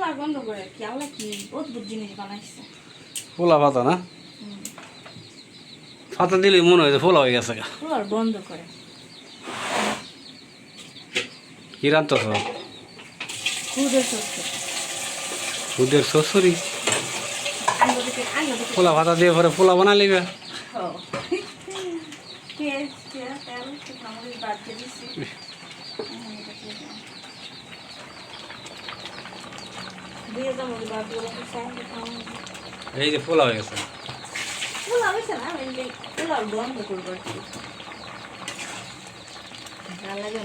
পোলা বন্ধ করে কি আল্লাহ কি অদ্ভুত জিনিস বানাইছে পোলা পাতা না পাতা দিলে মনে হয় যে পোলা হয়ে গেছে পোলার বন্ধ করে কি রান্তাছ খুদের সরষে দুধের শ্বশুরি পোলা পাতা দিয়ে পরে পোলা বানা লিবে এই যে পোলা হয়ে গেছে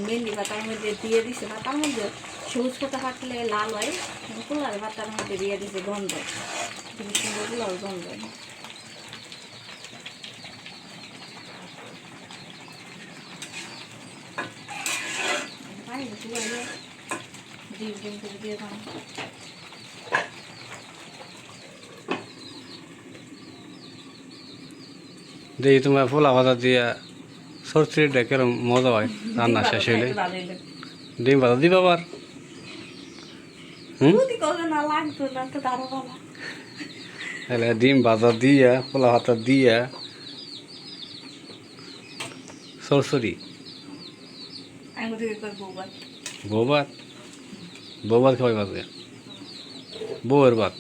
মেহেন্দি পাতার মধ্যে দিয়ে দিছে পাতার মধ্যে সবুজ পাতা থাকলে লাল হয় পোলার পাতার মধ্যে দিয়ে দিছে গন্ধ খুবই সুন্দর পোলার গন্ধ ডিম ডিম করে দিয়ে দাম দেখি তোমার পোলা পাতা দিয়ে সরষেটা কেরম মজা হয় রান্না শেষ হইলে ডিম পাতা দিবা আবার তাহলে ডিম ভাজা দিয়া পোলা পাতা দিয়া সরষরি বৌভাত বৌভাত খাওয়াই বাজে বউয়ের ভাত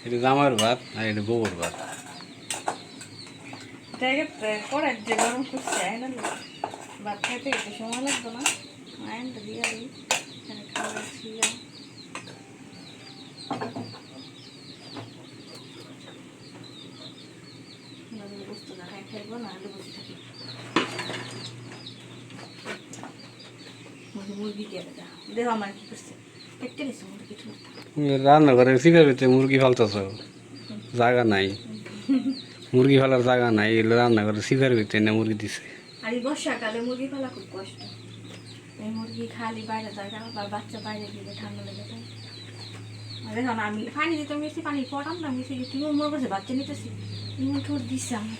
এটা জামাইয়ের ভাত আর এটা বউয়ের ভাত কড়াই যে গরম করছে ভাত খাইতে একটু সময় লাগতো না আয়নটা দিয়ে খাওয়াচ্ছি বুঝতে না খাইবো না আলু বসে থাকি মুরগি কেটে দাও দেখো আমার কি করছে কেটে গেছে মুরগি রান্না করে শিকার হইতে মুরগি ফালতেছ জায়গা নাই মুরগি ফালার জায়গা নাই এগুলো রান্না করে শিকার হইতে না মুরগি দিছে আর এই বর্ষাকালে মুরগি ফেলা খুব কষ্ট এই মুরগি খালি বাইরে যায় বা বাচ্চা বাইরে গেলে ঠান্ডা লেগে যায় দেখো না আমি পানি দিতে মিশি পানি পটাম না মিশে তুমি মনে করছে বাচ্চা নিতেছি ইমন ঠোঁট দিচ্ছে আমি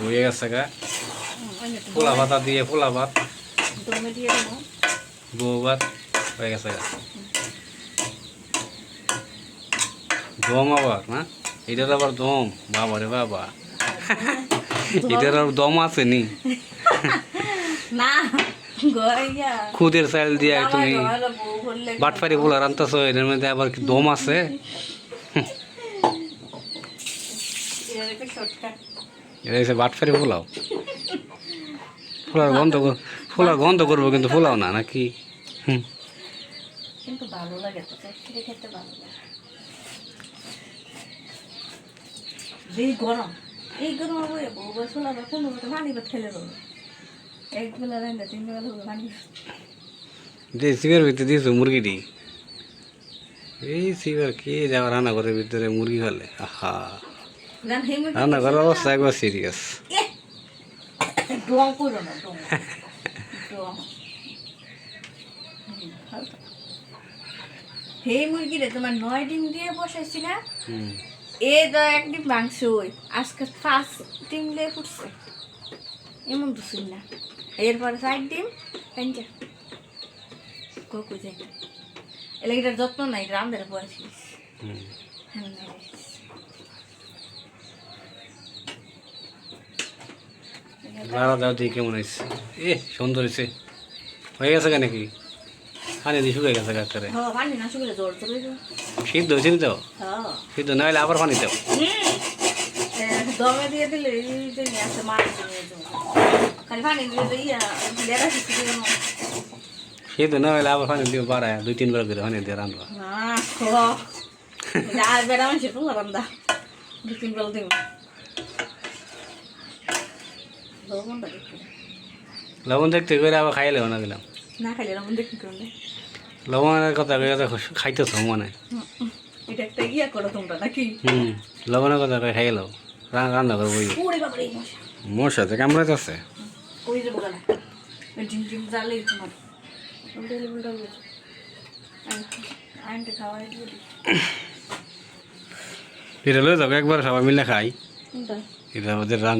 হয়ে গেছে গা পোলা পাতা দিয়ে পোলা ভাত দমে দিয়ে দেবো বউ ভাত হয়ে গেছে গা দম আবার না এটার আবার দম বাবা রে বাবা এটার আর দম আছে নি না খুদের চাল দিয়ে তুমি বাটফারি পোলা রান্তাছ এটার মধ্যে আবার কি দম আছে এটা হচ্ছে বাটফারি পোলাও ফুলার গন্ধ করবো কিন্তু ফুলাও না নাকি কিন্তু ভালো লাগে তো খেতে ভালো লাগে এই গরম বউ ছোলা বা কোনো পানি ভাত খেলে দেবো এক বেলা রান্না তিন বেলা হবে পানি যে সিগার ভিতরে দিয়েছো মুরগিটি এই সিগার কে যাওয়া রান্না ঘরের ভিতরে মুরগি ফেলে আহা রান্না করার অবস্থা একবার সিরিয়াস হে মুরগিরে তোমার 9 ডিম দিয়ে বসাইছি না এ তো এক ডিম মাংস ওই আজকে 5 ডিম দিয়ে ফুটছে এমন বুঝুন না এরপরে 4 ডিম পেঞ্চা কোকো যাই এলাকাটার যত্ন নাই রান্নার বসিস রান্না দাও দিয়ে কেমন হয়েছে এ সুন্দর হয়েছে হয়ে গেছে নাকি পানি দিয়ে শুকিয়ে গেছে কাকারে সিদ্ধ হয়েছে তো সিদ্ধ না হলে আবার পানি দাও দমে দিয়ে দিলে সিদ্ধ না হলে আবার পানি দিয়ে বাড়ায় 2-3 বার করে পানি দিয়ে রান্না আর বেড়া মানুষের পোলা রান্না 2-3 বার দিব লবণ দেখতে করে আবার খাইলেও না দিলাম না খাইলে লবণ দেখতে করলে লবণের কথা খাইতেছ মনে এটা একটা ইয়া করো তোমরা নাকি লবণের কথা খাই গেল রান্না করবো মশা তো কামড়াতে আছে কই যাবো গালা ডিম ডিম জালে তোমার আইনটা খাওয়াই দিবি ফিরে লয়ে যাবো একবার সবাই মিলে খাই এটা ওদের রান